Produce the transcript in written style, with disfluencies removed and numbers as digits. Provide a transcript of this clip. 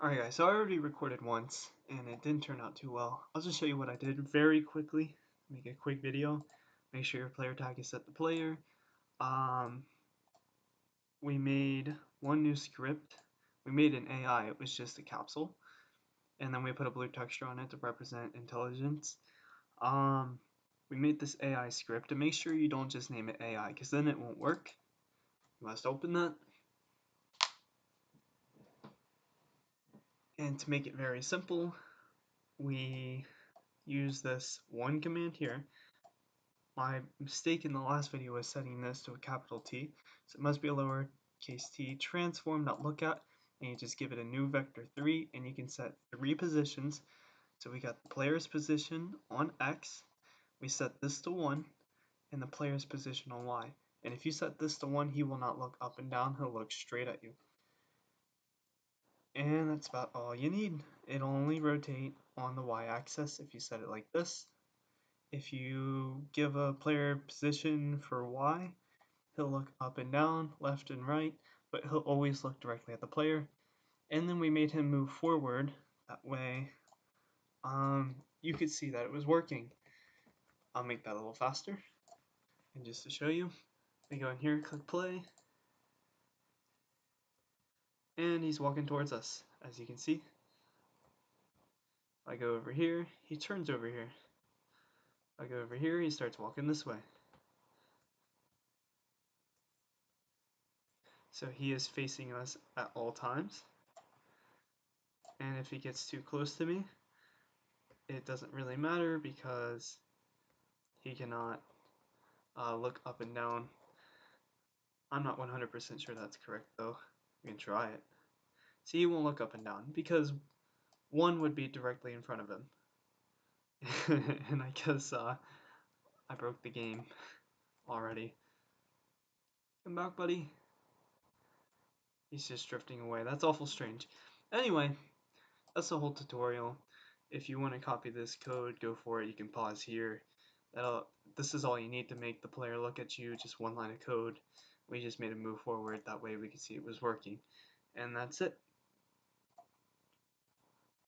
Alright guys, so I already recorded once and it didn't turn out too well. I'll just show you what I did very quickly. Make a quick video. Make sure your player tag is set to player. Um, we made one new script. We made an AI, it was just a capsule. And then we put a blue texture on it to represent intelligence. Um, we made this AI script to make sure you don't just name it AI because then it won't work. You must open that. And to make it very simple, we use this one command here. My mistake in the last video was setting this to a capital T, so it must be a lowercase t transform.lookat, and you just give it a new vector 3, and you can set 3 positions. So we got the player's position on X, we set this to 1, and the player's position on Y. And if you set this to 1, he will not look up and down, he'll look straight at you. And that's about all you need. It'll only rotate on the Y-axis if you set it like this. If you give a player position for Y, he'll look up and down, left and right, but he'll always look directly at the player. And then we made him move forward, that way you could see that it was working. I'll make that a little faster. And just to show you, we go in here, click play, and he's walking towards us, as you can see. If I go over here, he turns over here. If I go over here, he starts walking this way. So he is facing us at all times. And if he gets too close to me, it doesn't really matter because he cannot look up and down. I'm not 100% sure that's correct though. We can try it. See, he won't look up and down because one would be directly in front of him. And I guess I broke the game already. Come back, buddy. He's just drifting away. That's awful strange. Anyway, that's the whole tutorial. If you want to copy this code, go for it. You can pause here. This is all you need to make the player look at you, just one line of code. We just made it move forward, that way we could see it was working. And that's it.